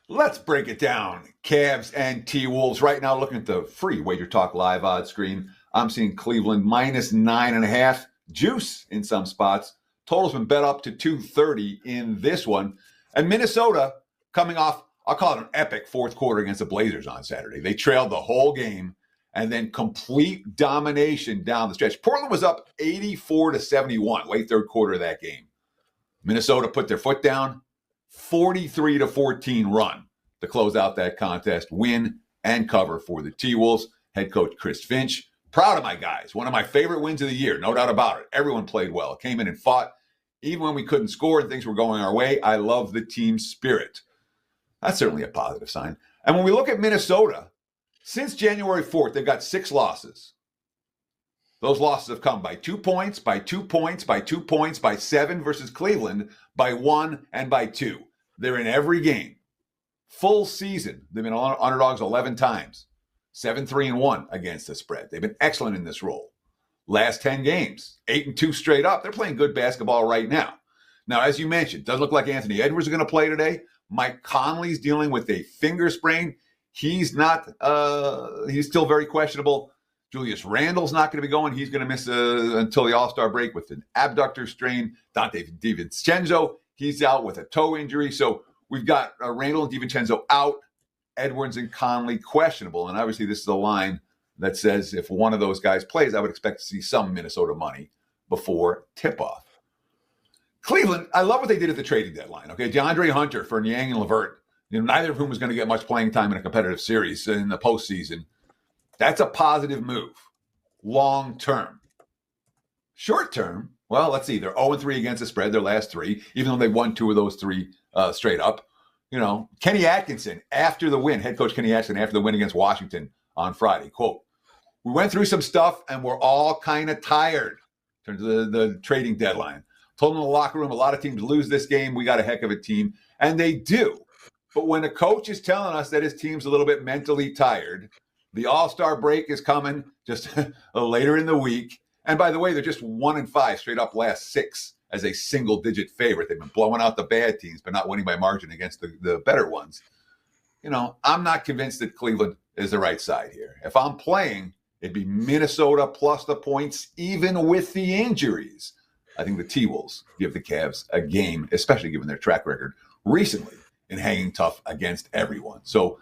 Let's break it down. Cavs and T-Wolves. Right now, looking at the free Wager Talk live odds screen, I'm seeing Cleveland minus 9.5. Juice in some spots. Total's been bet up to 230 in this one. And Minnesota coming off, I'll call it an epic fourth quarter against the Blazers on Saturday. They trailed the whole game and then complete domination down the stretch. Portland was up 84-71, late third quarter of that game. Minnesota put their foot down, 43-14 run to close out that contest, win and cover for the T-Wolves. Head coach Chris Finch, proud of my guys. One of my favorite wins of the year, no doubt about it. Everyone played well, came in and fought. Even when we couldn't score and things were going our way, I love the team spirit. That's certainly a positive sign. And when we look at Minnesota, since January 4th, they've got 6 losses. Those losses have come by 2 points, by 2 points, by 2 points, by 7 versus Cleveland, by 1, and by 2. They're in every game. Full season, they've been underdogs 11 times. 7-3-1 against the spread. They've been excellent in this role. Last 10 games, 8-2 straight up. They're playing good basketball right now. Now, as you mentioned, doesn't look like Anthony Edwards is going to play today. Mike Conley's dealing with a finger sprain. He's not, he's still very questionable. Julius Randle's not going to be going. He's going to miss until the All-Star break with an abductor strain. Dante DiVincenzo, he's out with a toe injury. So we've got Randle and DiVincenzo out, Edwards and Conley questionable. And obviously this is a line that says if one of those guys plays, I would expect to see some Minnesota money before tip-off. Cleveland, I love what they did at the trading deadline. Okay, DeAndre Hunter for Niang and LeVert, neither of whom was going to get much playing time in a competitive series in the postseason. That's a positive move, long term. Short term, well, let's see. They're 0-3 against the spread, their last 3, even though they won 2 of those 3 straight up. Kenny Atkinson, after the win, head coach Kenny Atkinson, after the win against Washington on Friday, quote, "We went through some stuff and we're all kind of tired," in terms of the trading deadline. Told them in the locker room, a lot of teams lose this game. We got a heck of a team. And they do. But when a coach is telling us that his team's a little bit mentally tired, the All-Star break is coming just later in the week. And by the way, they're just 1-5 straight up last 6 as a single-digit favorite. They've been blowing out the bad teams, but not winning by margin against the better ones. I'm not convinced that Cleveland is the right side here. If I'm playing, it'd be Minnesota plus the points, even with the injuries. I think the T-Wolves give the Cavs a game, especially given their track record recently in hanging tough against everyone. So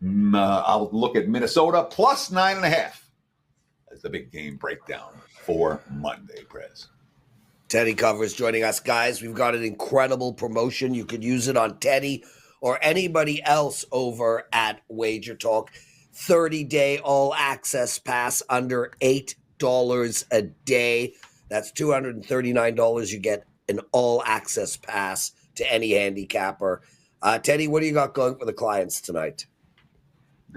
I'll look at Minnesota plus 9.5 as the big game breakdown for Monday, Prez. Teddy Covers joining us, guys. We've got an incredible promotion. You could use it on Teddy or anybody else over at Wager Talk. 30-day all-access pass under $8 a day. That's $239. You get an all-access pass to any handicapper. Teddy, what do you got going for the clients tonight?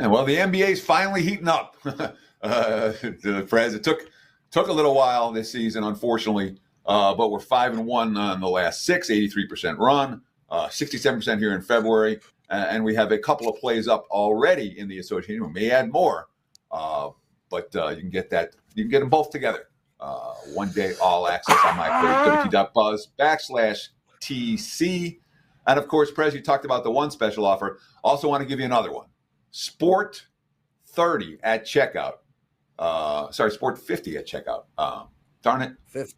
Yeah, well, the NBA is finally heating up. Prez, it took a little while this season, unfortunately, but we're 5-1 on the last 6, 83% run, 67% here in February, and we have a couple of plays up already in the association. We may add more, but you can get that. You can get them both together. 1 day all access on my page, wt.buzz/TC. And of course, Prez, you talked about the one special offer. Also want to give you another one. Sport 30 at checkout. Sport 50 at checkout. Darn it. 50.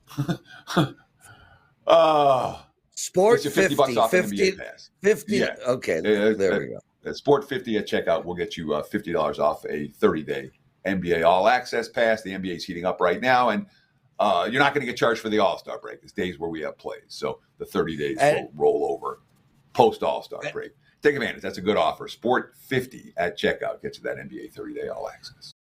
Sport 50 bucks off 50, NBA pass. 50. Yeah. Okay, there we go. Sport 50 at checkout will get you $50 off a 30-day NBA All Access Pass. The NBA is heating up right now, and you're not going to get charged for the All-Star break. It's days where we have plays, so the 30 days will roll over post-All-Star break. Take advantage. That's a good offer. Sport 50 at checkout gets you that NBA 30-day All Access.